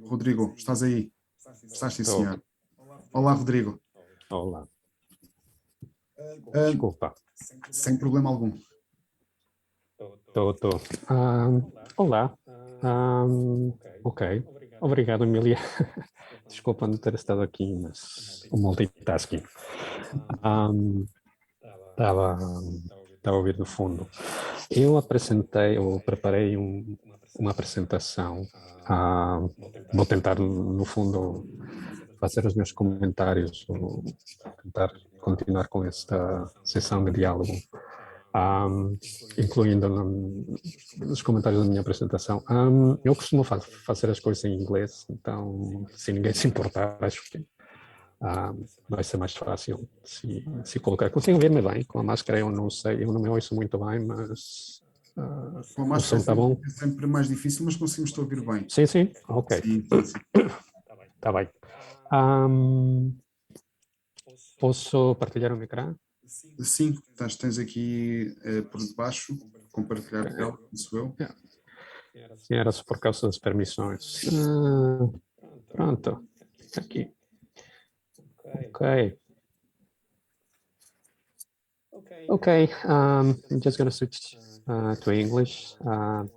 Rodrigo, estás aí? Estás sim, Estou. senhor. Olá, Rodrigo. Olá. Ah, Desculpa. sem problema algum. Estou. Olá. Ok. Obrigado, Emília. Desculpa não ter estado aqui, mas o multitasking. Estava a ouvir no fundo. Eu preparei uma apresentação. Vou tentar, no fundo, fazer os meus comentários, ou tentar continuar com esta sessão de diálogo, incluindo nos comentários da minha apresentação. Eu costumo fazer as coisas em inglês, então, se ninguém se importar, acho que vai ser mais fácil se colocar. Consigo ver-me bem, com a máscara eu não sei, eu não me ouço muito bem, mas Com a o som máscara está bom? é sempre mais difícil, mas conseguimos te ouvir bem. Sim, ok. Sim. Está bem. Ahm, Posso partilhar o ecrã? Sim, tens aqui por debaixo, compartilhar tela, isso eu. Sim, era só por causa das permissões. Pronto, aqui. Okay, I'm just going to switch to English.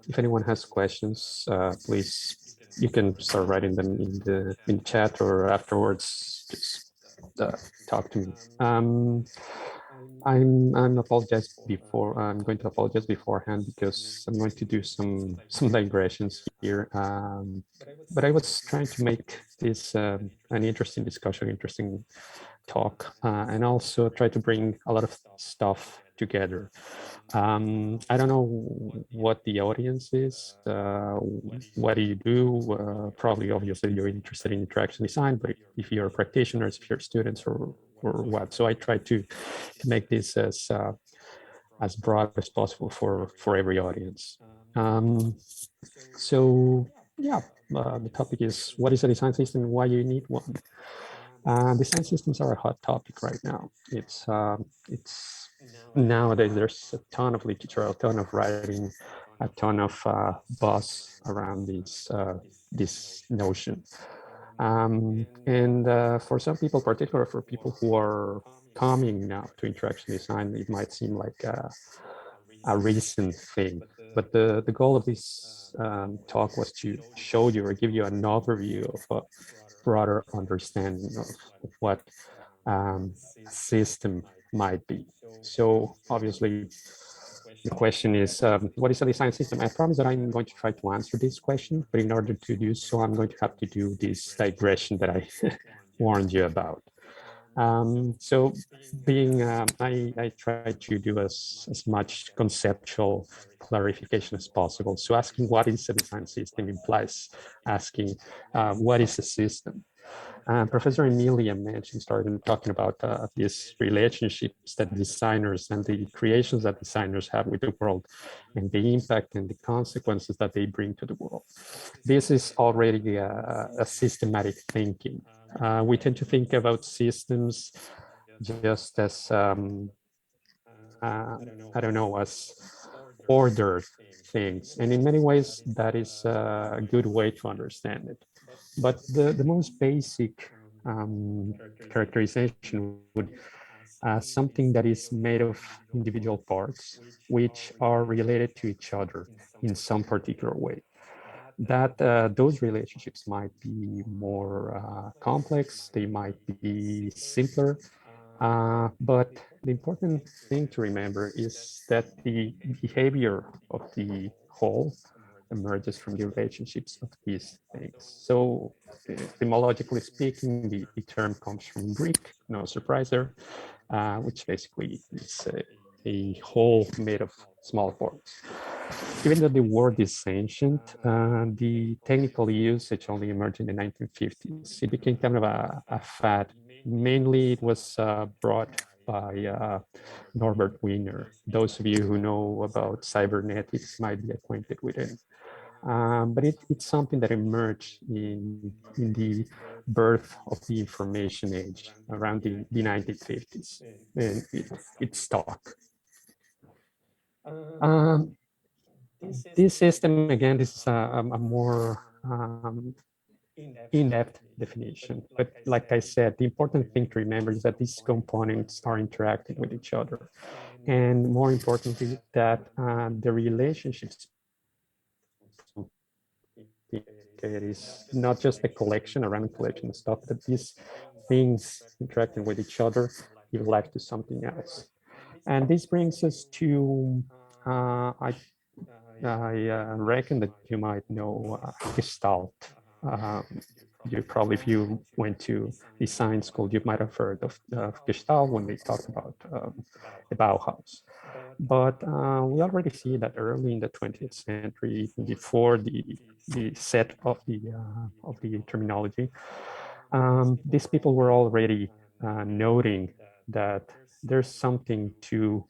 If anyone has questions, please, you can start writing them in the chat, or afterwards, just talk to me. I'm going to apologize beforehand because I'm going to do some digressions here. But I was trying to make this an interesting discussion, interesting talk, and also try to bring a lot of stuff together. I don't know what the audience is. What do you do? Probably, obviously, you're interested in interaction design, but if you're practitioners, if you're students, or what. So I try to make this as broad as possible for every audience. So yeah, the topic is, what is a design system and why you need one? Design systems are a hot topic right now. It's nowadays there's a ton of literature, a ton of writing, a ton of buzz around this notion. And for some people, particularly for people who are coming now to interaction design, it might seem like a recent thing. But the goal of this talk was to show you or give you an overview of a broader understanding of what a system might be. So obviously, the question is, what is a design system? I promise that I'm going to try to answer this question, but in order to do so, I'm going to have to do this digression that I warned you about. So being, I try to do as much conceptual clarification as possible. So asking what is a design system implies asking what is a system. Professor Emilia started talking about these relationships that designers and the creations that designers have with the world, and the impact and the consequences that they bring to the world. This is already a systematic thinking. We tend to think about systems just as, I don't know, as ordered things. And in many ways, that is a good way to understand it. But the most basic characterization would something that is made of individual parts, which are related to each other in some particular way. That those relationships might be more complex, they might be simpler, but the important thing to remember is that the behavior of the whole emerges from the relationships of these things. So etymologically speaking, the term comes from Greek, no surprise there, which basically is a whole made of small parts. Even though the word is ancient, the technical usage only emerged in the 1950s. It became kind of a fad. Mainly it was brought by Norbert Wiener. Those of you who know about cybernetics might be acquainted with it. But it's something that emerged in the birth of the information age around the 1950s, and it stuck. This system, again, this is a more in-depth definition. But like I said, the important thing to remember is that these components are interacting with each other. And more importantly, that the relationships, it is not just a collection, a random collection of stuff, that these things interacting with each other give life to something else. And this brings us to, I reckon that you might know Gestalt. You probably, if you went to design school, you might have heard of Gestalt when they talked about the Bauhaus. But we already see that early in the 20th century, before the set of the terminology, these people were already noting that there's something to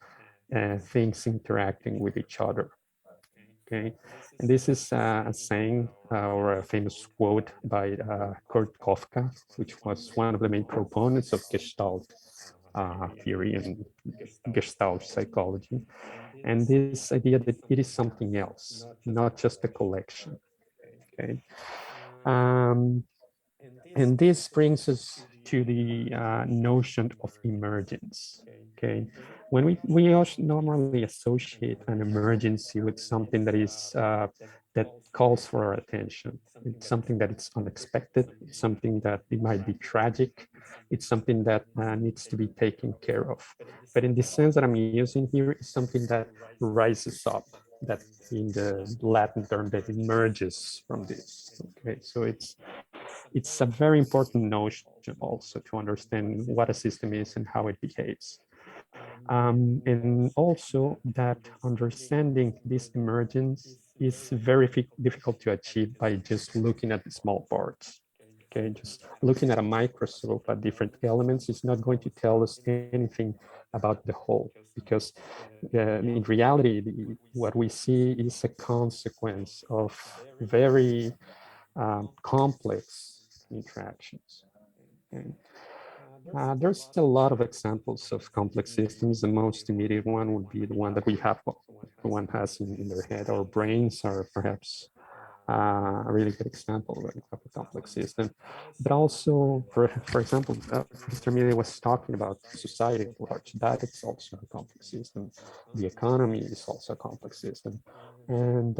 things interacting with each other. Okay, and this is a saying or a famous quote by Kurt Kafka, which was one of the main proponents of Gestalt theory and Gestalt psychology. And this idea that it is something else, not just a collection. Okay, and this brings us to the notion of emergence. Okay, when we also normally associate an emergency with something that is that calls for our attention. It's something that it's unexpected. It's something that it might be tragic. It's something that needs to be taken care of. But in the sense that I'm using here, is something that rises up. That in the Latin term that emerges from this. Okay, so it's a very important notion also to understand what a system is and how it behaves. And also that understanding this emergence is very difficult to achieve by just looking at the small parts. Okay, just looking at a microscope at different elements is not going to tell us anything about the whole, because in reality, what we see is a consequence of very complex interactions. Okay. There's a lot of examples of complex systems. The most immediate one would be the one that we have, everyone has in their head. Our brains are perhaps a really good example of a complex system. But also, for example, Mr. Amelia was talking about society at large. That is also a complex system. The economy is also a complex system. And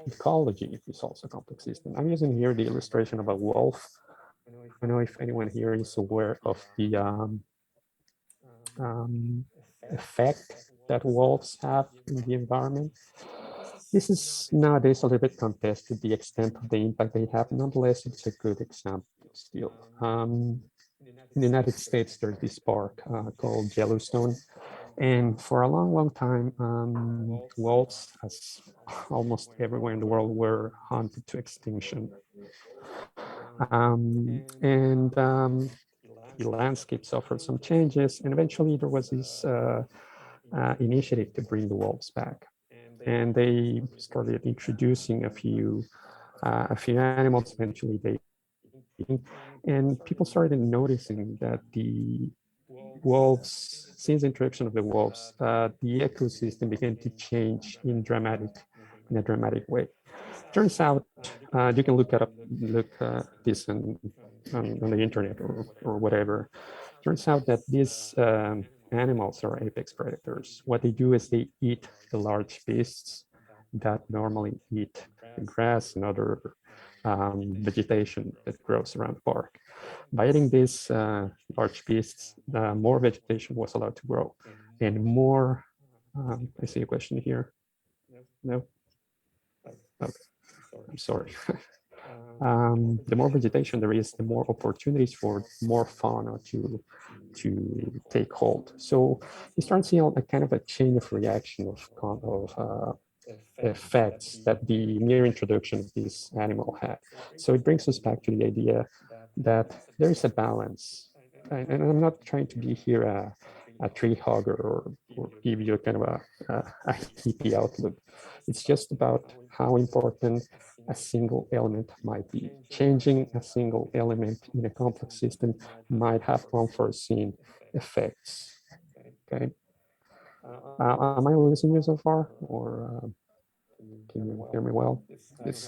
ecology is also a complex system. I'm using here the illustration of a wolf. I don't know if anyone here is aware of the effect that wolves have in the environment. This is nowadays a little bit contested, the extent of the impact they have. Nonetheless, it's a good example still. In the United States, there's this park called Yellowstone. And for a long, long time, wolves, as almost everywhere in the world, were hunted to extinction. The landscape suffered some changes, and eventually there was this initiative to bring the wolves back. And they started introducing a few animals. Eventually, and people started noticing that the wolves, since the introduction of the wolves, the ecosystem began to change in a dramatic way. Turns out, you can look this on the internet or whatever. Turns out that these animals are apex predators. What they do is they eat the large beasts that normally eat the grass and other vegetation that grows around the park. By eating these large beasts, more vegetation was allowed to grow, and more. I see a question here. No. Okay. I'm sorry. The more vegetation there is, the more opportunities for more fauna to take hold. So you start seeing a kind of a chain of reaction of effects that the mere introduction of this animal had. So it brings us back to the idea that there is a balance. And I'm not trying to be here a tree hugger or give you a kind of a hippie outlook. It's just about how important a single element might be. Changing a single element in a complex system might have unforeseen effects. Okay. Am I losing you so far? Or Can you hear me well?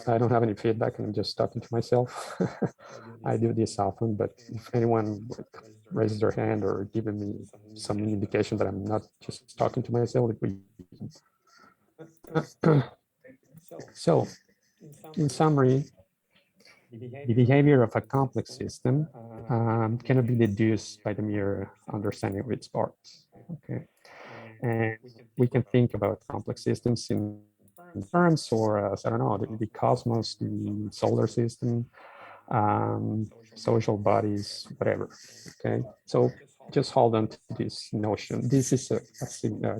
I don't have any feedback and I'm just talking to myself. I do this often, but if anyone raises their hand or giving me some indication that I'm not just talking to myself, it would be. So, in summary, the behavior of a complex system cannot be deduced by the mere understanding of its parts. Okay, and we can think about complex systems in terms or as, I don't know, the cosmos, the solar system, social bodies, whatever. Okay, so just hold on to this notion. This is a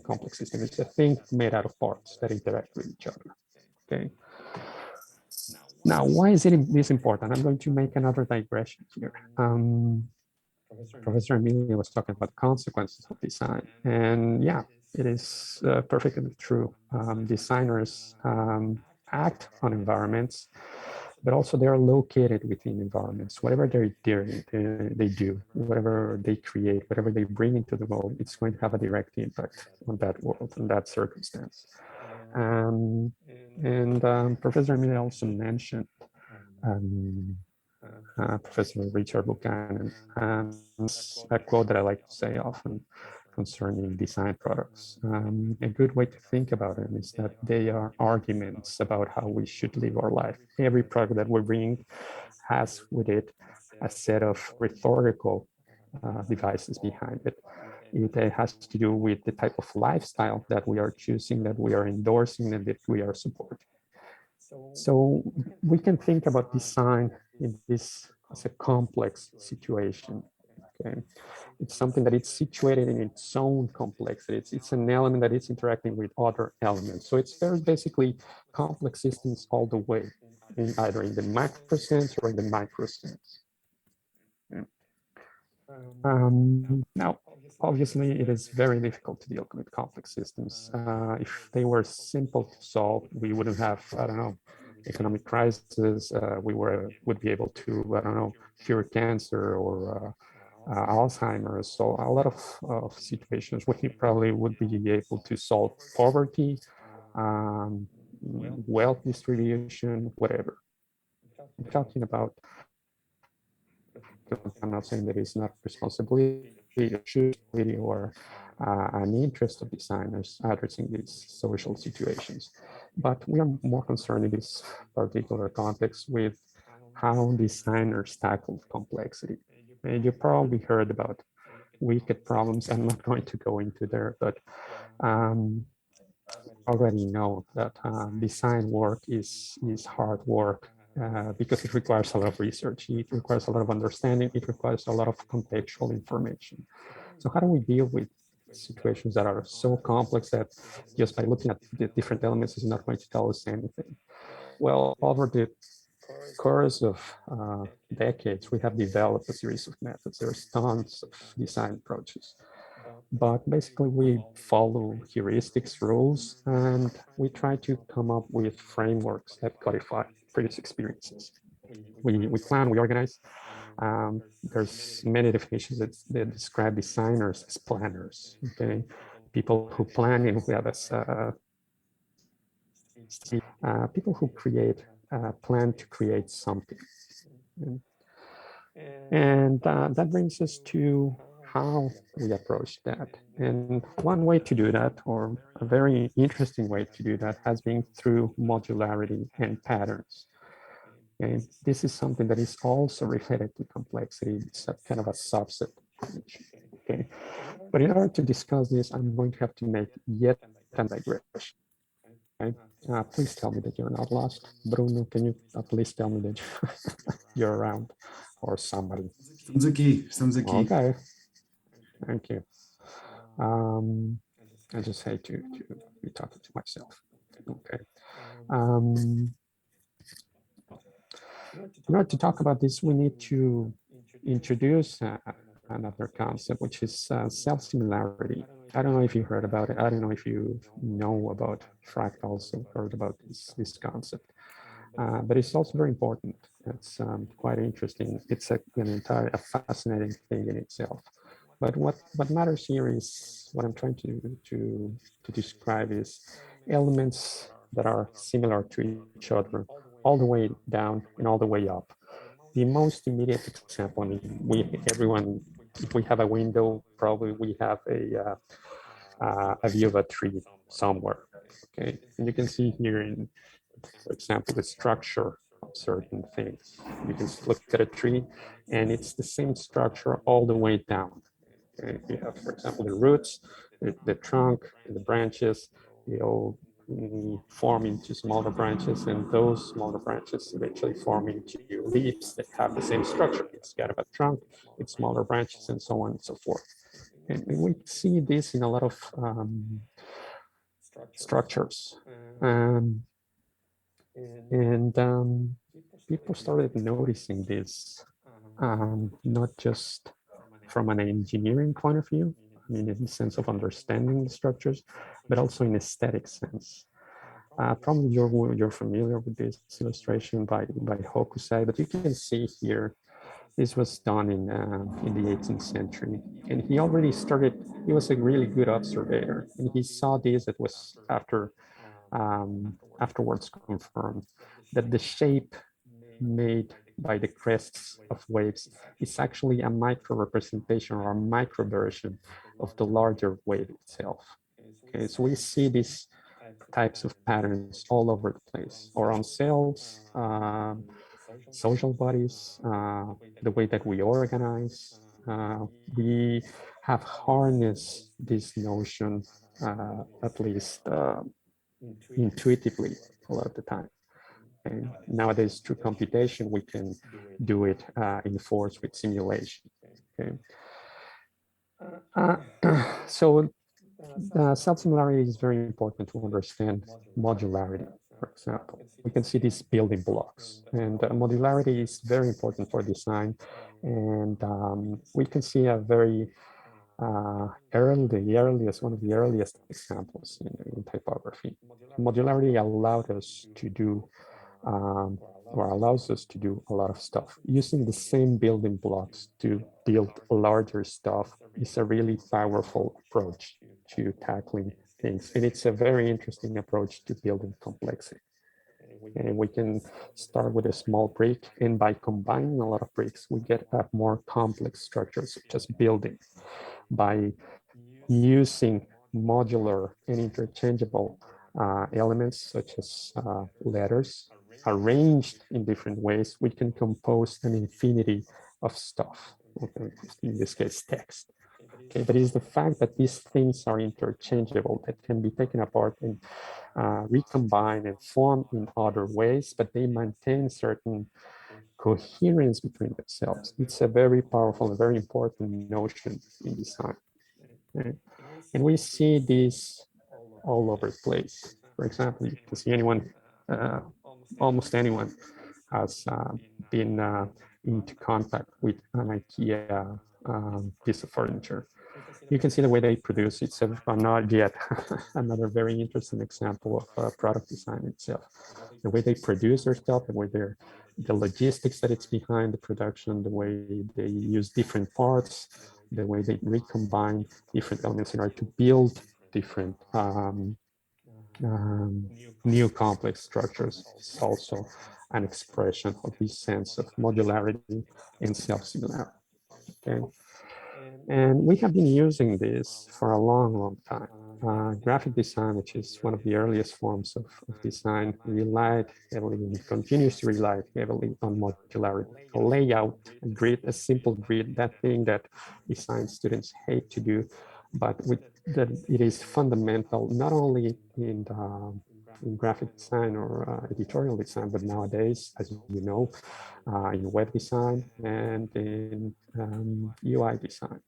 complex system. It's a thing made out of parts that interact with each other. Okay. Now, why is this important? I'm going to make another digression here. Professor Emilio was talking about consequences of design, and yeah, it is perfectly true. Designers act on environments, but also they are located within environments. Whatever they're doing, they do, whatever they create, whatever they bring into the world, it's going to have a direct impact on that world, on that circumstance. Professor Emilio also mentioned Professor Richard Buchanan, a quote that I like to say often concerning design products. A good way to think about them is that they are arguments about how we should live our life. Every product that we bring has with it a set of rhetorical devices behind it. It has to do with the type of lifestyle that we are choosing, that we are endorsing, and that we are supporting. So we can think about design in this as a complex situation. Okay, it's something that it's situated in its own complexity. It's an element that is interacting with other elements. So it's very basically complex systems all the way, either in the macro sense or in the micro sense. Now, obviously, it is very difficult to deal with complex systems. If they were simple to solve, we wouldn't have, I don't know, economic crisis. We would be able to, I don't know, cure cancer or Alzheimer's. So a lot of situations we probably would be able to solve poverty, wealth distribution, whatever. I'm talking about, I'm not saying that it's not responsibility or an interest of designers addressing these social situations. But we are more concerned in this particular context with how designers tackle complexity. And you probably heard about wicked problems. I'm not going to go into there, but already know that design work is hard work because it requires a lot of research. It requires a lot of understanding. It requires a lot of contextual information. So how do we deal with situations that are so complex that just by looking at the different elements is not going to tell us anything? Well, over the course of decades, we have developed a series of methods. There's tons of design approaches. But basically, we follow heuristics, rules, and we try to come up with frameworks that codify previous experiences. We plan, we organize. There's many definitions that describe designers as planners. Okay, people who plan and who have people who create plan to create something. And that brings us to how we approach that. And one way to do that, or a very interesting way to do that, has been through modularity and patterns. And this is something that is also related to complexity. It's a kind of a subset. Okay. But in order to discuss this, I'm going to have to make yet a digression. Okay. Please tell me that you're not lost. Bruno, can you at least tell me that you're around, or somebody? Estamos aqui, estamos aqui. Okay. Thank you. I just hate to be talking to myself. Okay. In order to talk about this, we need to introduce another concept, which is self-similarity. I don't know if you heard about it. I don't know if you know about fractals or heard about this concept. But it's also very important. It's quite interesting. It's a fascinating thing in itself. But what matters here is what I'm trying to describe is elements that are similar to each other, all the way down and all the way up. The most immediate example, I mean, everyone, if we have a window, probably we have a view of a tree somewhere. Okay, and you can see here in, for example, the structure of certain things. You can look at a tree, and it's the same structure all the way down. Okay, you have, for example, the roots, the trunk, the branches. They all form into smaller branches, and those smaller branches eventually form into leaves that have the same structure. It's got a trunk, it's smaller branches, and so on and so forth. And we see this in a lot of structures. People started noticing this, not just from an engineering point of view, I mean, in the sense of understanding the structures, but also in aesthetic sense. Probably you're familiar with this illustration by Hokusai, but you can see here, this was done in the 18th century, and he already started. He was a really good observer, and he saw this. It was afterwards confirmed that the shape made by the crests of waves is actually a micro representation or a micro version of the larger wave itself. Okay, so we see these types of patterns all over the place, or on cells, social bodies, the way that we organize. We have harnessed this notion, at least intuitively, a lot of the time. And nowadays, through computation, we can do it in force with simulation. Okay. So self-similarity is very important to understand modularity, for example. We can see these building blocks, and modularity is very important for design. And we can see a very one of the earliest examples in typography. Modularity allowed us to do or allows us to do a lot of stuff. Using the same building blocks to build larger stuff is a really powerful approach to tackling things. And it's a very interesting approach to building complexity. And we can start with a small brick, and by combining a lot of bricks, we get a more complex structures, such as building. By using modular and interchangeable elements, such as letters, arranged in different ways, we can compose an infinity of stuff, okay, in this case, text. Okay, but it's the fact that these things are interchangeable, that can be taken apart and recombined and formed in other ways, but they maintain certain coherence between themselves. It's a very powerful, very important notion in design. Okay? And we see this all over the place. For example, you can see almost anyone has been into contact with an IKEA piece of furniture. You can see the way they produce it. So not yet another very interesting example of product design itself. The way they produce their stuff, the way the logistics that it's behind the production, the way they use different parts, the way they recombine different elements in order to build different new complex structures is also an expression of this sense of modularity and self-similarity. Okay. And we have been using this for a long, long time. Graphic design, which is one of the earliest forms of design, relied heavily and continues to rely heavily on modularity. A layout, a grid, a simple grid, that thing that design students hate to do, but that it is fundamental not only in graphic design or editorial design, but nowadays, as you know, in web design and in UI design.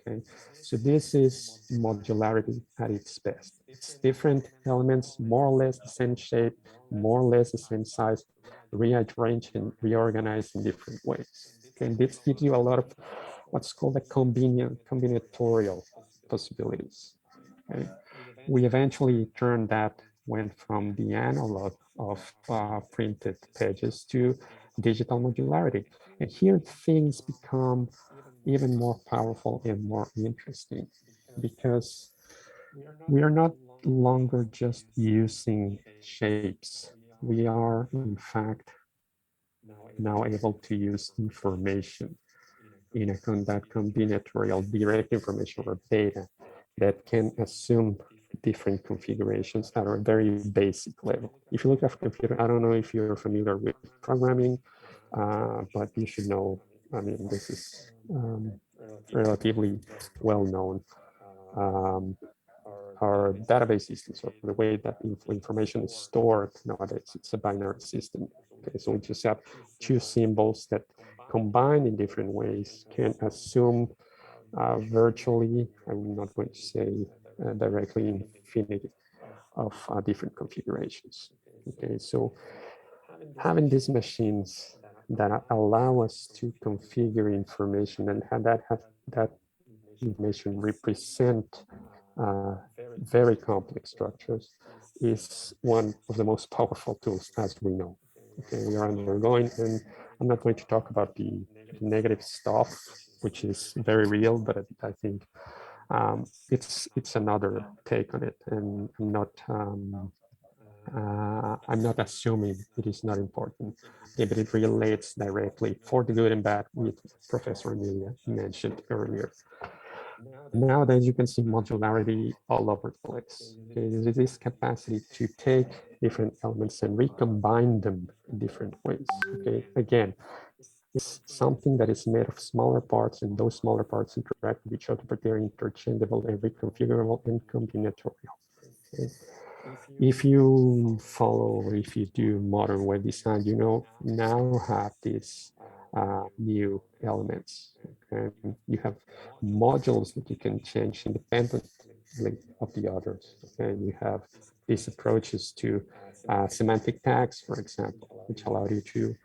Okay, so this is modularity at its best. It's different elements, more or less the same shape, more or less the same size, rearranged and reorganized in different ways. Okay, and this gives you a lot of what's called a combinatorial possibilities. Okay, we eventually went from the analog of printed pages to digital modularity, and here things become even more powerful and more interesting, because we are not longer just using shapes. We are, in fact, now able to use information in that combinatorial direct information or data that can assume different configurations at a very basic level. If you look at a computer, I don't know if you're familiar with programming, but you should know, I mean, this is relatively well known. Our database systems, or the way that information is stored nowadays, it's a binary system. Okay, so we just have two symbols that combined in different ways can assume virtually, I'm not going to say directly, infinity of different configurations. Okay, so having these machines that allow us to configure information and have that information represent very complex structures is one of the most powerful tools, as we know. Okay, we are undergoing, and I'm not going to talk about the negative stuff, which is very real, but I think it's another take on it, and I'm not assuming it is not important, but it relates directly for the good and bad, with Professor Amelia mentioned earlier. Nowadays, you can see modularity all over the place. Okay, there's this capacity to take different elements and recombine them in different ways. Okay, again, it's something that is made of smaller parts, and those smaller parts interact with each other, but they're interchangeable and reconfigurable and combinatorial. Okay. If you follow, or if you do modern web design, you now have these new elements. Okay? You have modules that you can change independently of the others. Okay? You have these approaches to semantic tags, for example, which allow you to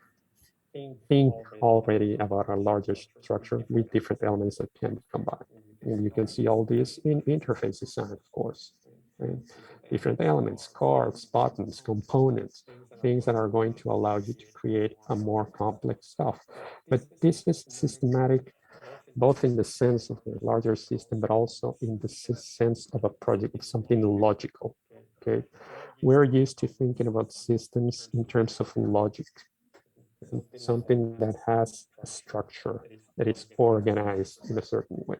think already about a larger structure with different elements that can be combined. And you can see all this in interface design, of course. Okay? Different elements, cards, buttons, components, things that are going to allow you to create a more complex stuff. But this is systematic, both in the sense of the larger system, but also in the sense of a project, of something logical. Okay, we're used to thinking about systems in terms of logic, something that has a structure, that is organized in a certain way.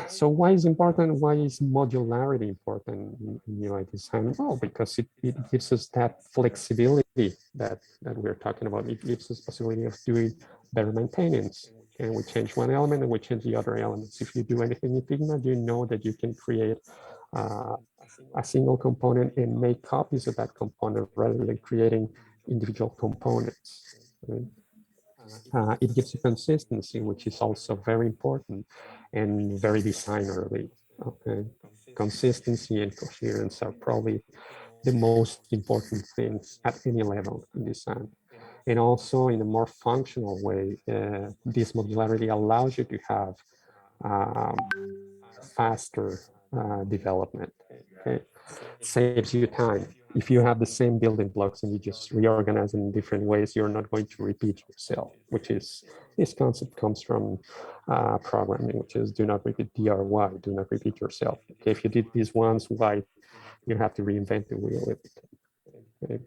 So why is important? Why is modularity important in UI design? Well, because it gives us that flexibility that we're talking about. It gives us possibility of doing better maintenance. And we change one element and we change the other elements. If you do anything in Figma, you know that you can create a single component and make copies of that component rather than creating individual components. Right? It gives you consistency, which is also very important and very designerly. Okay, consistency and coherence are probably the most important things at any level in design. And also, in a more functional way, this modularity allows you to have faster development. Okay, saves you time. If you have the same building blocks and you just reorganize them in different ways, you're not going to repeat yourself, which is, this concept comes from programming, which is do not repeat, DRY, do not repeat yourself. Okay, if you did this once, why you have to reinvent the wheel every time? Okay.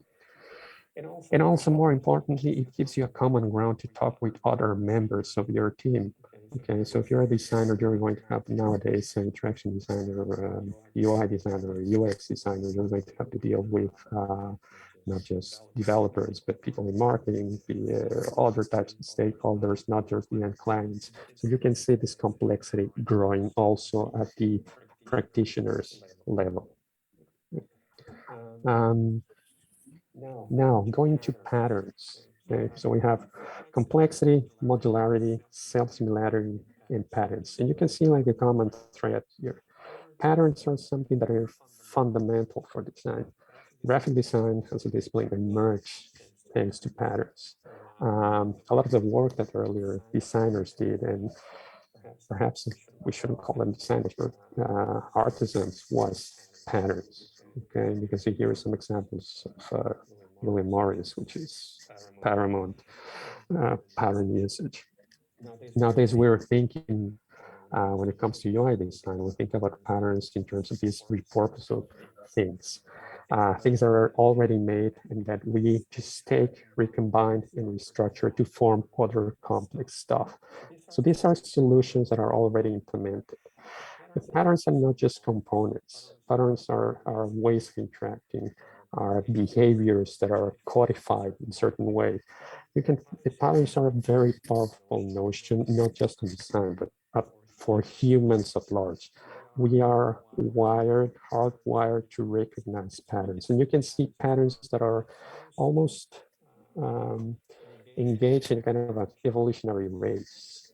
And also, more importantly, it gives you a common ground to talk with other members of your team. Okay, so if you're a designer, you're going to have nowadays an interaction designer, UI designer, UX designer, you're going to have to deal with not just developers, but people in marketing, the other types of stakeholders, not just the end clients. So you can see this complexity growing also at the practitioners level. Now, going to patterns. Okay, so we have complexity, modularity, self-similarity, and patterns. And you can see like a common thread here. Patterns are something that are fundamental for design. Graphic design has a discipline that merge thanks to patterns. A lot of the work that earlier designers did, and perhaps we shouldn't call them designers, but artisans, was patterns. Okay, you can see here are some examples of William Morris, which is paramount pattern usage. Nowadays, we're thinking When it comes to UI design, we think about patterns in terms of these repurposed things. Things that are already made and that we just take, recombine, and restructure to form other complex stuff. So these are solutions that are already implemented. The patterns are not just components. Patterns are ways of interacting, are behaviors that are codified in certain way. The patterns are a very powerful notion, not just in design, but for humans at large. We are hardwired to recognize patterns. And you can see patterns that are almost engaged in kind of an evolutionary race.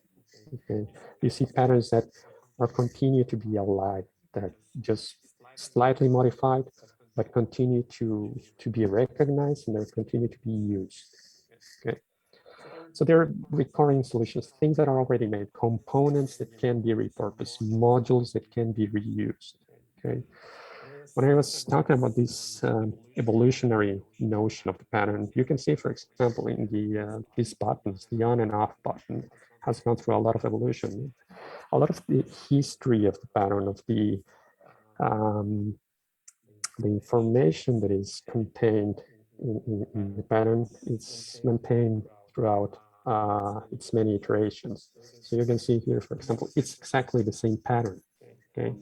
Okay? You see patterns that are continue to be alive, that just slightly modified, but continue to be recognized and they continue to be used. Okay. So there are recurring solutions, things that are already made, components that can be repurposed, modules that can be reused. Okay. When I was talking about this evolutionary notion of the pattern, you can see, for example, in these buttons, the on and off button has gone through a lot of evolution. A lot of the history of the pattern, of the information that is contained in the pattern is maintained throughout its many iterations. So you can see here, for example, it's exactly the same pattern, okay?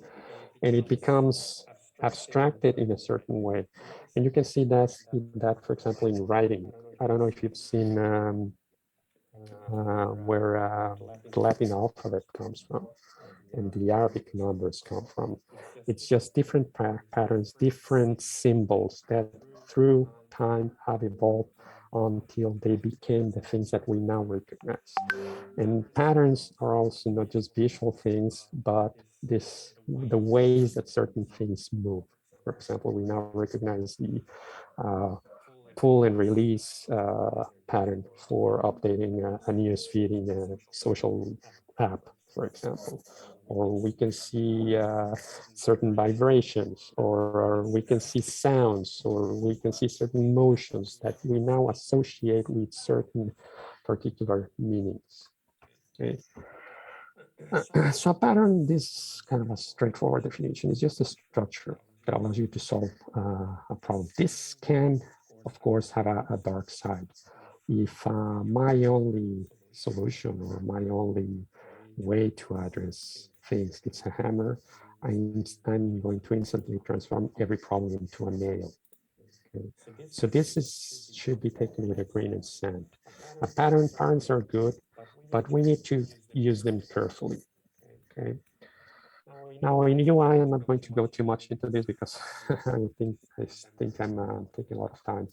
And it becomes abstracted in a certain way. And you can see that, for example, in writing. I don't know if you've seen where the Latin alphabet comes from and the Arabic numbers come from. It's just different patterns, different symbols that through time have evolved until they became the things that we now recognize. And patterns are also not just visual things, but the ways that certain things move. For example, we now recognize the pull and release pattern for updating a news feed in a social app, for example. Or we can see certain vibrations, or we can see sounds, or we can see certain motions that we now associate with certain particular meanings. Okay. So a pattern, this kind of a straightforward definition, is just a structure that allows you to solve a problem. This can, of course, have a dark side. If my only solution or my only way to address things is a hammer, I'm going to instantly transform every problem into a nail. Okay. So this should be taken with a grain of sand. Patterns are good, but we need to use them carefully. Okay. Now in UI, I'm not going to go too much into this because I think I'm taking a lot of time.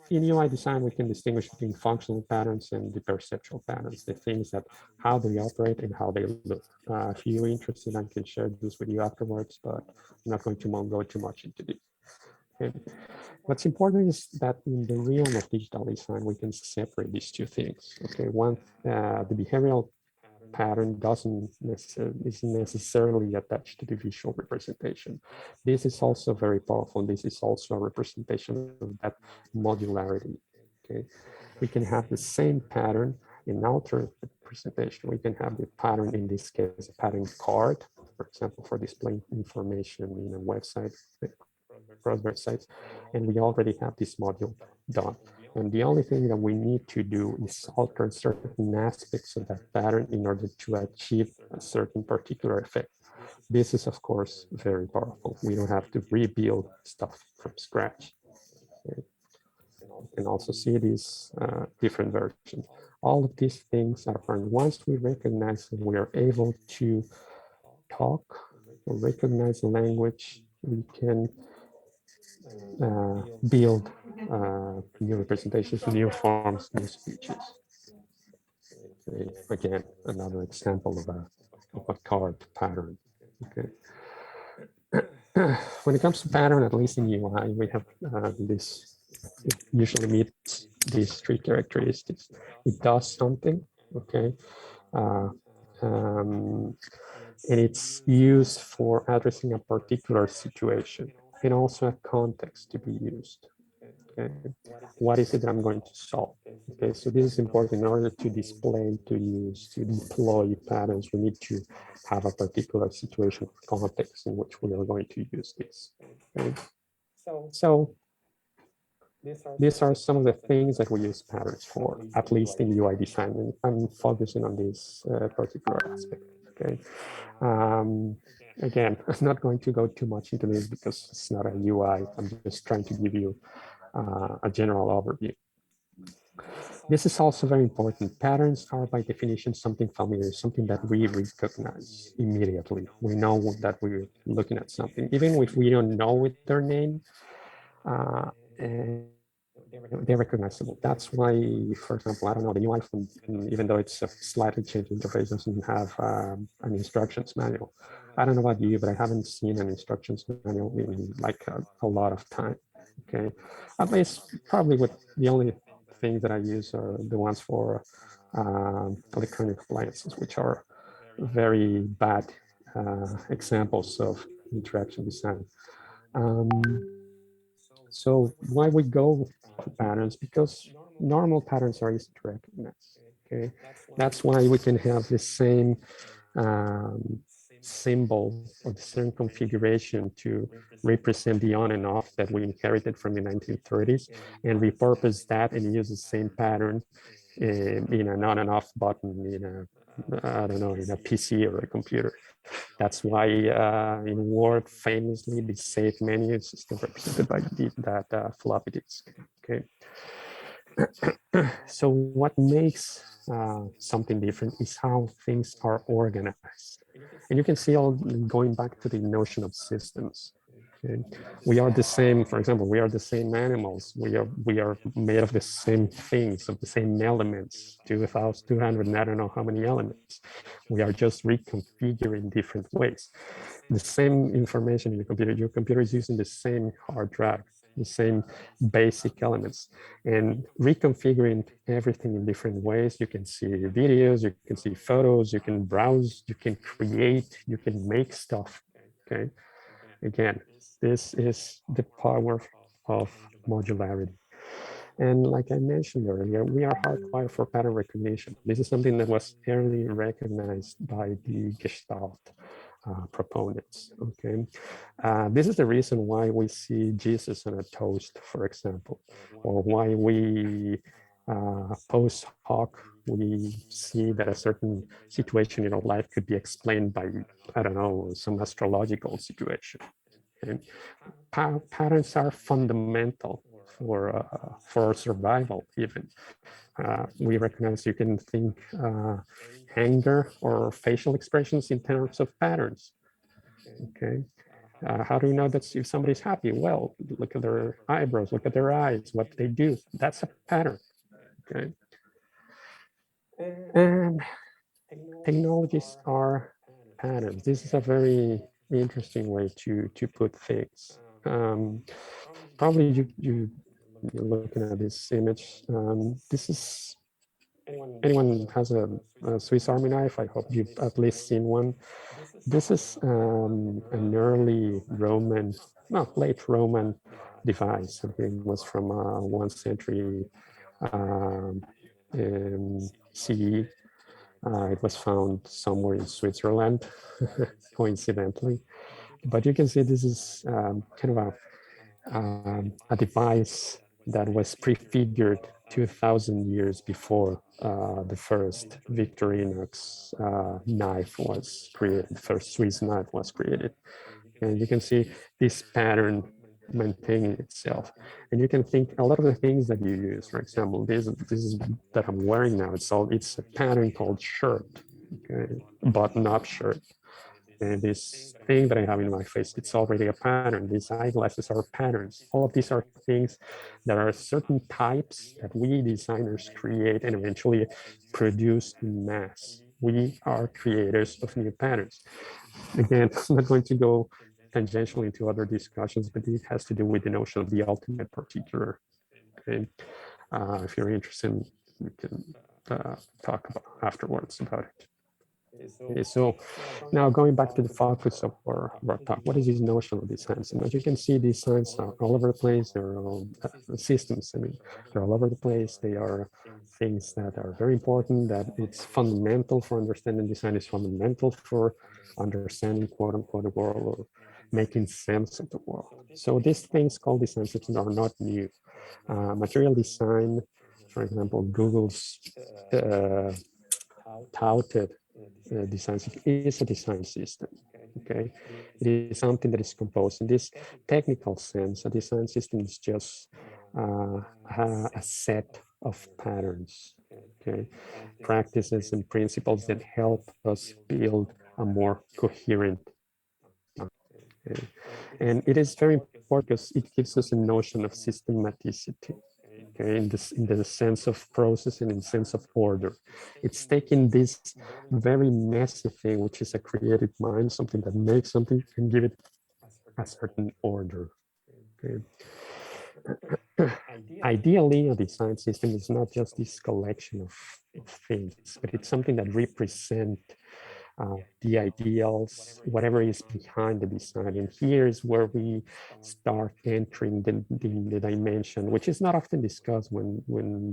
In UI design, we can distinguish between functional patterns and the perceptual patterns, the things that how they operate and how they look. If you're interested, I can share this with you afterwards, but I'm not going to go too much into this. Okay. What's important is that in the realm of digital design, we can separate these two things. Okay, one, the behavioral pattern isn't necessarily attached to the visual representation. This is also very powerful. This is also a representation of that modularity. Okay, we can have the same pattern in alternate representation. We can have the pattern, in this case, a pattern card, for example, for displaying information in a website, across websites, and we already have this module done. And the only thing that we need to do is alter certain aspects of that pattern in order to achieve a certain particular effect. This is, of course, very powerful. We don't have to rebuild stuff from scratch. Okay. You can also see these different versions. All of these things are fun. Once we recognize and we are able to talk or recognize the language, we can build new representations, new forms, new speeches. Okay. Again, another example of a card pattern. Okay. When it comes to pattern, at least in UI, we have this, it usually meets these three characteristics. It does something, okay? And it's used for addressing a particular situation and also a context to be used. Okay, what is it that I'm going to solve? Okay, so this is important. In order to display, to use, to deploy patterns, we need to have a particular situation or context in which we are going to use this. Okay? So these are some of the things that we use patterns for, at least in UI design. And I'm focusing on this particular aspect. Okay. Again, I'm not going to go too much into this because it's not a UI. I'm just trying to give you a general overview. This is also very important. Patterns are by definition something familiar, something that we recognize immediately. We know that we're looking at something, even if we don't know it, their name, and they're recognizable. That's why, for example, I don't know, the new iPhone, even though it's a slightly changed interface, doesn't have an instructions manual. I don't know about you, but I haven't seen an instructions manual in like a lot of time. Okay, at least probably with the only things that I use are the ones for electronic appliances, which are very bad examples of interaction design. So why we go to patterns? Because normal patterns are easy to recognize. Okay, that's why we can have the same symbol or the same configuration to represent the on and off that we inherited from the 1930s, and repurpose that and use the same pattern in an on and off button in a, I don't know, in a PC or a computer. That's why in Word, famously, the save menu is still represented by that floppy disk. Okay. So what makes something different is how things are organized. And you can see all going back to the notion of systems. Okay. We are the same, for example, we are the same animals. We are made of the same things, of the same elements, 2,200, I don't know how many elements. We are just reconfiguring different ways. The same information in your computer is using the same hard drive, the same basic elements, and reconfiguring everything in different ways. You can see videos, you can see photos, you can browse, you can create, you can make stuff. Okay. Again, this is the power of modularity. And like I mentioned earlier, we are hardwired for pattern recognition. This is something that was early recognized by the Gestalt proponents. Okay, this is the reason why we see Jesus on a toast, for example, or why we post hoc we see that a certain situation in our life could be explained by, I don't know, some astrological situation. Okay? Patterns are fundamental for survival. Even we recognize you can think anger or facial expressions in terms of patterns. Okay, how do you know that if somebody's happy? Well, look at their eyebrows, look at their eyes, what they do. That's a pattern. Okay, and technologies are patterns. This is a very interesting way to put things. Probably you're looking at this image. This is, anyone has a Swiss Army knife? I hope you've at least seen one. This is an early Roman, no, late Roman device. I think it was from 1st century CE. It was found somewhere in Switzerland, coincidentally. But you can see this is kind of a device that was prefigured 2,000 years before the first Victorinox knife was created, the first Swiss knife was created. And you can see this pattern maintaining itself. And you can think a lot of the things that you use, for example, this is that I'm wearing now, it's a pattern called shirt, okay? Button-up shirt. And this thing that I have in my face, it's already a pattern. These eyeglasses are patterns. All of these are things that are certain types that we designers create and eventually produce in mass. We are creators of new patterns. Again, I'm not going to go tangentially into other discussions, but it has to do with the notion of the ultimate particular. Okay? If you're interested, we can talk about afterwards about it. Okay, so now going back to the focus of our talk, what is this notion of design? So as you can see, these signs are all over the place. They're all systems. I mean, they're all over the place. They are things that are very important, that it's fundamental for understanding design, is fundamental for understanding quote unquote the world or making sense of the world. So these things called design systems are not new. Material design, for example, Google's touted design system is a design system. Okay, it is something that is composed in this technical sense. A design system is just a set of patterns, okay, practices and principles that help us build a more coherent design. Okay? And it is very important because it gives us a notion of systematicity. Okay, in the sense of process and in sense of order. It's taking this very messy thing, which is a creative mind, something that makes something and give it a certain order. Okay. Ideally, a design system is not just this collection of things, but it's something that represent the ideals, whatever is behind the design. And here's where we start entering the dimension, which is not often discussed when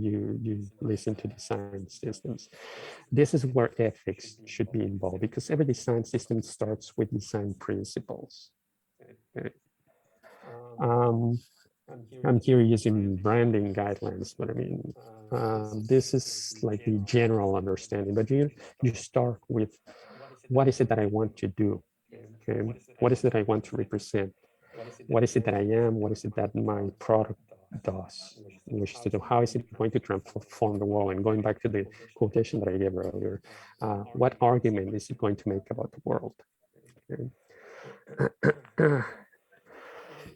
you listen to design systems. This is where ethics should be involved, because every design system starts with design principles. Okay. I'm here using branding guidelines, but I mean, this is like the general understanding, but you start with what is it that I want to do? Okay, what is it I want to represent? What is it that I am? What is it that my product does? Wishes to do? How is it going to transform the world? And going back to the quotation that I gave earlier, what argument is it going to make about the world? Okay.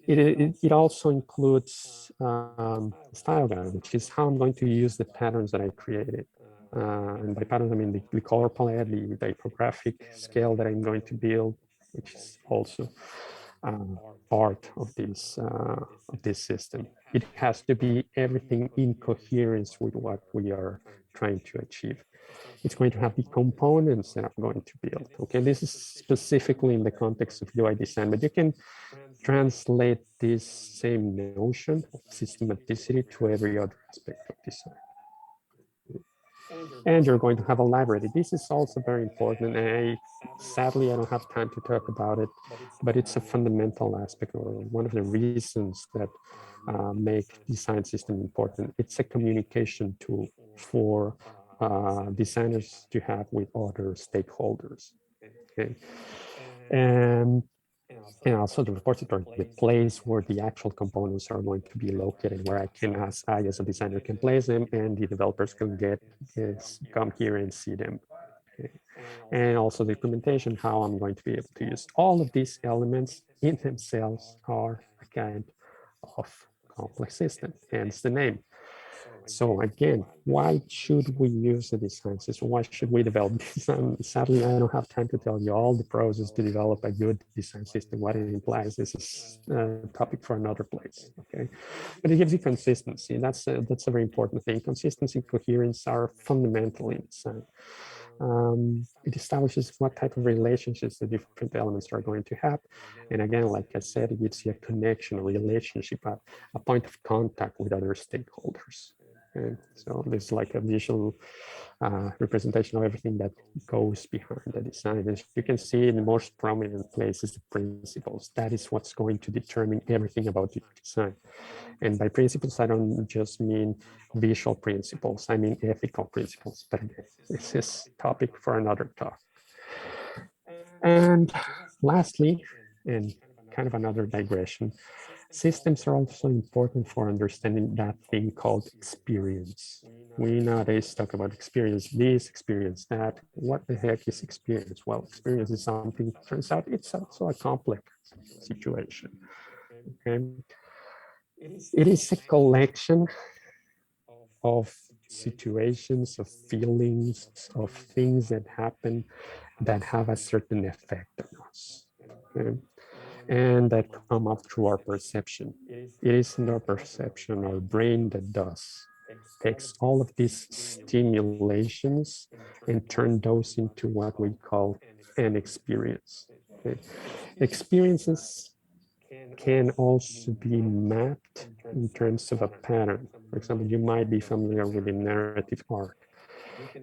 It also includes style guide, which is how I'm going to use the patterns that I created. And by patterns, I mean the color palette, the typographic scale that I'm going to build, which is also part of this system. It has to be everything in coherence with what we are trying to achieve. It's going to have the components that I'm going to build. Okay, this is specifically in the context of UI design, but you can translate this same notion of systematicity to every other aspect of design. And you're going to have a library. This is also very important. And sadly, I don't have time to talk about it, but it's a fundamental aspect or one of the reasons that make design system important. It's a communication tool for designers to have with other stakeholders. Okay. And also the repository, the place where the actual components are going to be located, where I as a designer can place them and the developers can come here and see them. Okay. And also the implementation, how I'm going to be able to use all of these elements in themselves are a kind of complex system, hence the name. So again, why should we use the design system? Why should we develop design? Sadly, I don't have time to tell you all the process to develop a good design system, what it implies. This is a topic for another place, okay? But it gives you consistency. That's a very important thing. Consistency and coherence are fundamental in design. It establishes what type of relationships the different elements are going to have. And again, like I said, it gives you a connection, a relationship, a point of contact with other stakeholders. Okay. So there's like a visual representation of everything that goes behind the design. As you can see in the most prominent places, the principles. That is what's going to determine everything about the design. And by principles, I don't just mean visual principles, I mean ethical principles. But again, this is topic for another talk. And lastly, and kind of another digression, systems are also important for understanding that thing called experience. We nowadays talk about experience this, experience that. What the heck is experience? Well, experience is something, turns out it's also a complex situation. Okay. It is a collection of situations, of feelings, of things that happen that have a certain effect on us. Okay? And that come up through our perception. It isn't our perception, our brain that does. takes all of these stimulations and turn those into what we call an experience. Okay? Experiences can also be mapped in terms of a pattern. For example, you might be familiar with the narrative arc.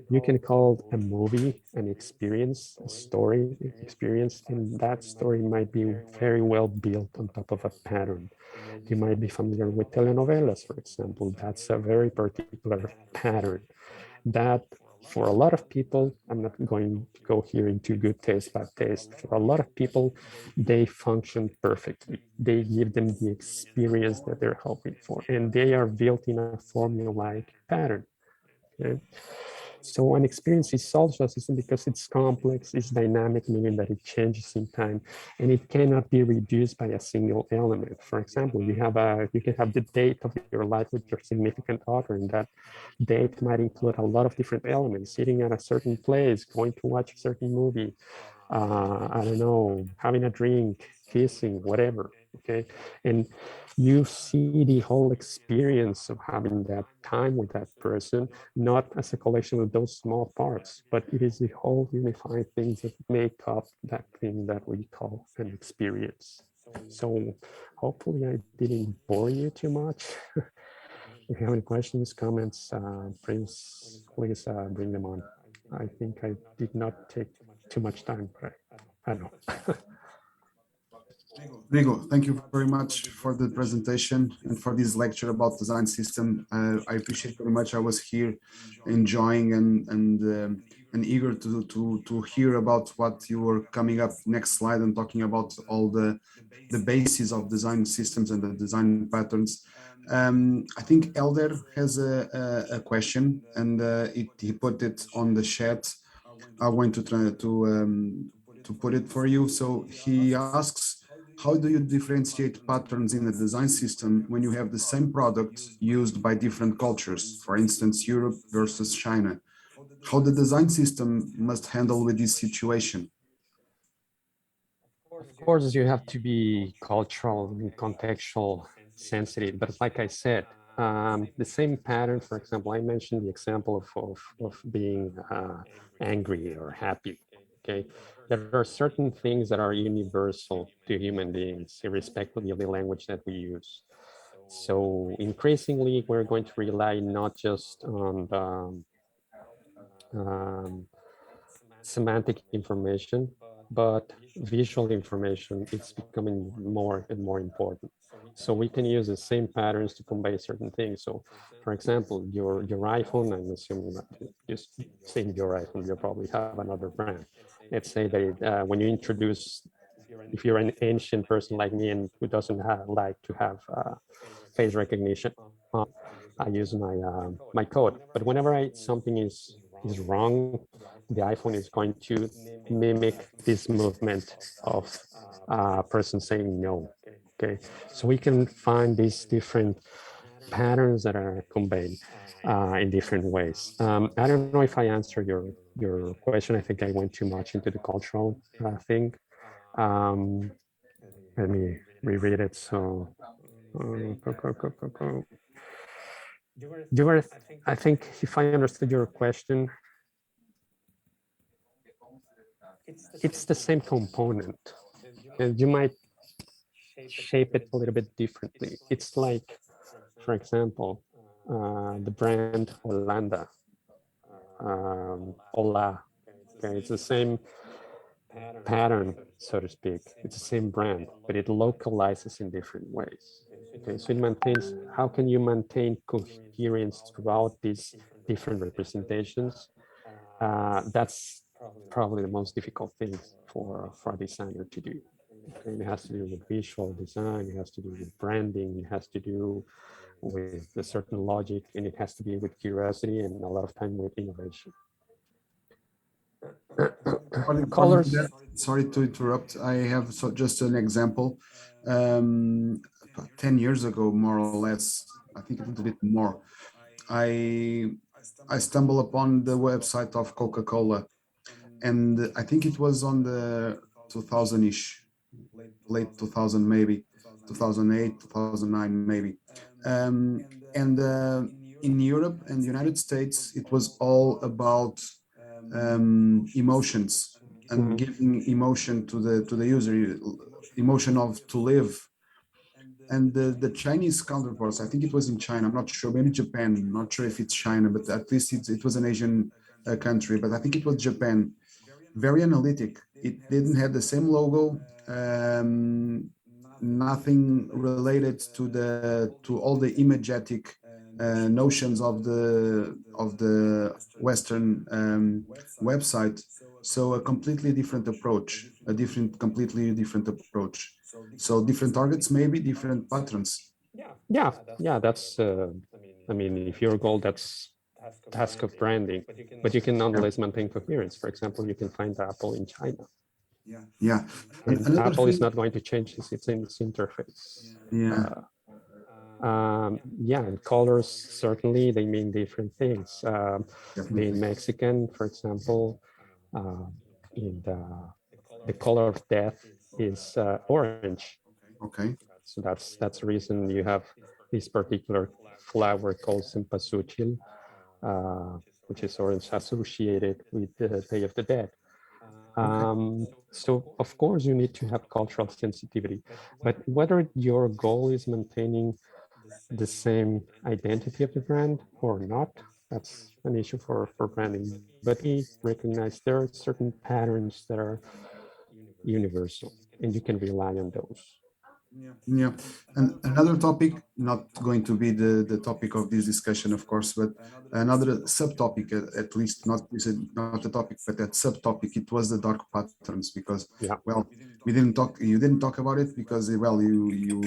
You can call a movie an experience, a story experience, and that story might be very well built on top of a pattern. You might be familiar with telenovelas, for example. That's a very particular pattern that for a lot of people, I'm not going to go here into good taste, bad taste. For a lot of people, they function perfectly. They give them the experience that they're hoping for, and they are built in a formula-like pattern. Okay? So an experience is also a system because it's complex, it's dynamic, meaning that it changes in time, and it cannot be reduced by a single element. For example, you can have the date of your life with your significant other, and that date might include a lot of different elements, sitting at a certain place, going to watch a certain movie, I don't know, having a drink, kissing, whatever, okay? And you see the whole experience of having that time with that person, not as a collection of those small parts, but it is the whole unified things that make up that thing that we call an experience. So hopefully I didn't bore you too much. If you have any questions, comments, please bring them on. I think I did not take too much time, but I don't know. Rodrigo, thank you very much for the presentation and for this lecture about design system. I appreciate very much. I was here enjoying and eager to hear about what you were coming up next slide and talking about all the basis of design systems and the design patterns. I think Elder has a question, and he put it on the chat. I want to try to put it for you. So he asks, how do you differentiate patterns in a design system when you have the same product used by different cultures, for instance, Europe versus China? How the design system must handle with this situation? Of course, you have to be cultural and contextual sensitive, but like I said, the same pattern, for example, I mentioned the example of being angry or happy, okay? There are certain things that are universal to human beings, irrespective of the language that we use. So increasingly, we're going to rely not just on the semantic information, but visual information is becoming more and more important. So we can use the same patterns to convey certain things. So for example, your iPhone, I'm assuming that just saying your iPhone, you probably have another brand. Let's say that when you introduce, if you're an ancient person like me and who doesn't like to have face recognition, I use my code. But whenever something is wrong, the iPhone is going to mimic this movement of a person saying no. Okay, so we can find these different patterns that are conveyed in different ways. I don't know if I answered your question. I think I went too much into the cultural thing. Let me reread it. So, you were, I think, if I understood your question, it's the same component, and you might shape it a little bit differently. It's like, for example, the brand Hollanda, Hola. Okay, it's the same pattern, so to speak. It's the same brand, but it localizes in different ways. Okay, so it maintains. How can you maintain coherence throughout these different representations? That's probably the most difficult thing for a designer to do. Okay, it has to do with visual design, it has to do with branding, it has to do with a certain logic, and it has to be with curiosity and a lot of time with innovation. Colors. Sorry to interrupt. I have just an example. 10 years ago, more or less, I think a little bit more, I stumbled upon the website of Coca-Cola, and I think it was on the 2000-ish, late 2000 maybe, 2008, 2009 maybe. And in Europe and the United States, it was all about emotions and giving emotion to the user, emotion of to live. And the Chinese counterparts, I think it was in China, I'm not sure, maybe Japan, I'm not sure if it's China, but at least it was an Asian country, but I think it was Japan. Very analytic. It didn't have the same logo, nothing related to all the imagetic notions of the Western website. So a completely different approach, completely different approach. So different targets, maybe different patterns. Yeah, that's, I mean, if your goal, that's task of branding, but you can nonetheless maintain coherence. For example, you can find Apple in China. Yeah. And Apple is not going to change its interface. Yeah. Yeah, and colors, certainly, they mean different things. In Mexican, for example, in the color of death is orange. Okay. So that's the reason you have this particular flower called cempasúchil, which is orange, associated with the Day of the Dead. So of course you need to have cultural sensitivity, but whether your goal is maintaining the same identity of the brand or not, that's an issue for branding. But we recognize there are certain patterns that are universal, and you can rely on those. Yeah, and another topic, not going to be the topic of this discussion, of course, but another subtopic, at least not not a topic, but that subtopic, it was the dark patterns, because well, you didn't talk about it because well, you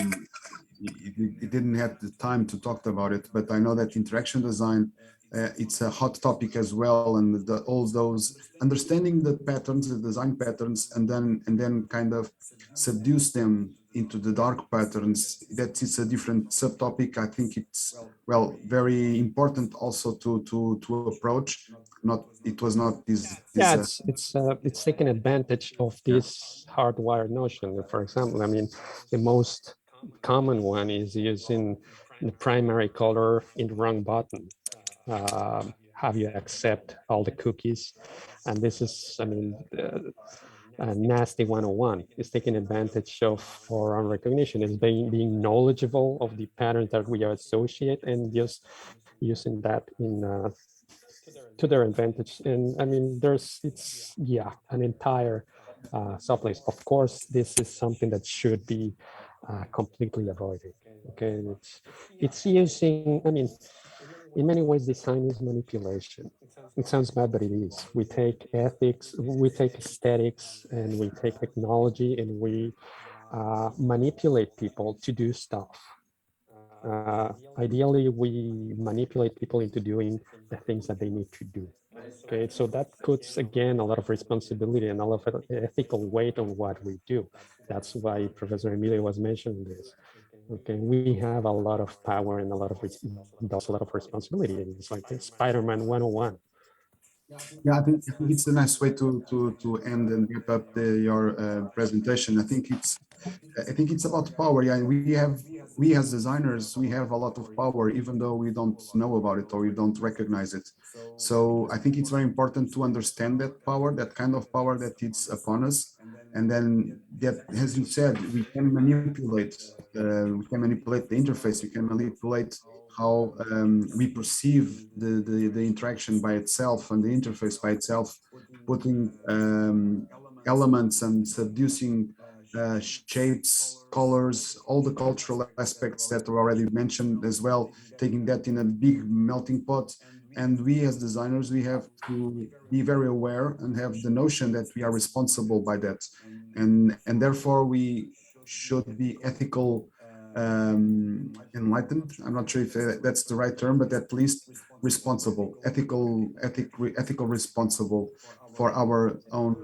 didn't have the time to talk about it, but I know that interaction design, it's a hot topic as well, and all those understanding the patterns, the design patterns, and then kind of seduce them into the dark patterns. That is a different subtopic. I think it's well very important also to approach. Not it was not this. Yeah, it's taking advantage of this hardwired notion. For example, I mean, the most common one is using the primary color in the wrong button. Have you accept all the cookies? And this is, I mean, nasty 101 is taking advantage of our own recognition. It's being knowledgeable of the patterns that we associate and just using that in to their advantage. And I mean, it's an entire subplace. Of course, this is something that should be completely avoided. Okay, it's using, I mean, in many ways, design is manipulation. It sounds bad, but it is. We take ethics, we take aesthetics, and we take technology, and we manipulate people to do stuff. Ideally, we manipulate people into doing the things that they need to do. Okay, so that puts, again, a lot of responsibility and a lot of ethical weight on what we do. That's why Professor Emilio was mentioning this. Okay, we have a lot of power and a lot of responsibility. It's like Spider-Man 101. Yeah, I think it's a nice way to end and wrap up your presentation. I think it's about power. Yeah, we as designers, we have a lot of power, even though we don't know about it or we don't recognize it. So I think it's very important to understand that power, that kind of power that it's upon us. And then that, as you said, we can manipulate the interface, we can manipulate how we perceive the interaction by itself and the interface by itself, putting elements and seducing shapes, colors, all the cultural aspects that were already mentioned as well, taking that in a big melting pot. And we as designers, we have to be very aware and have the notion that we are responsible by that. And therefore we should be ethical, enlightened. I'm not sure if that's the right term, but at least responsible, ethical responsible for our own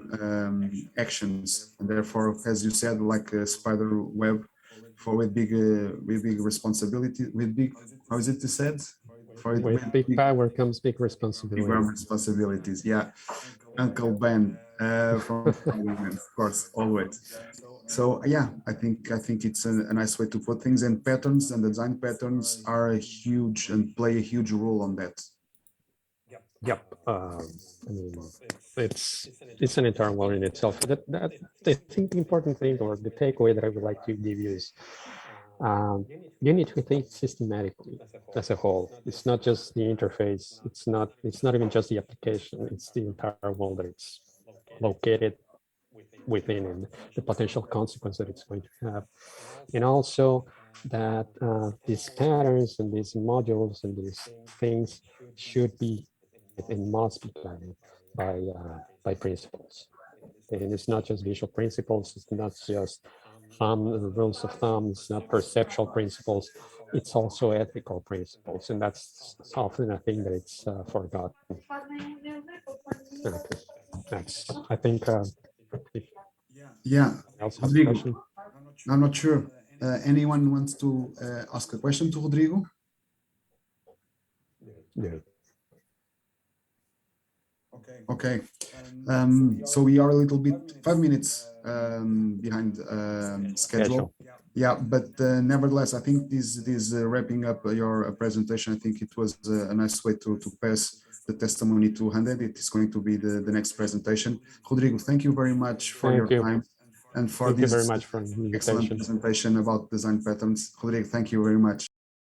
actions. And therefore, as you said, like a spider web, with big responsibility, with big, how is it said? With big power comes big responsibility. Big responsibilities, yeah. Uncle Ben from Spider-Man, of course, always. So yeah, I think it's a nice way to put things, and patterns and design patterns are a huge and play a huge role on that. Yep. I mean, it's an entire world in itself. That I think the important thing, or the takeaway that I would like to give you is, you need to think systematically as a whole. It's not just the interface. It's not even just the application. It's the entire world that it's located within, and the potential consequence that it's going to have. And also that these patterns and these modules and these things should be and must be guided by principles. And it's not just visual principles, it's not just rules of thumb, it's not perceptual principles, it's also ethical principles. And that's often a thing that it's forgotten. Okay. That's, I think, if Yeah, else has a Rodrigo, question. I'm not sure. Anyone wants to ask a question to Rodrigo? Yeah. Okay. So we are a little bit 5 minutes behind schedule. Yeah, but nevertheless, I think this wrapping up your presentation, I think it was a nice way to pass the testimony to Handed. It is going to be the next presentation. Rodrigo, thank you very much for your time and for Thank you this very much for the excellent invitation. presentation about design patterns. Rodrigo, thank you very much.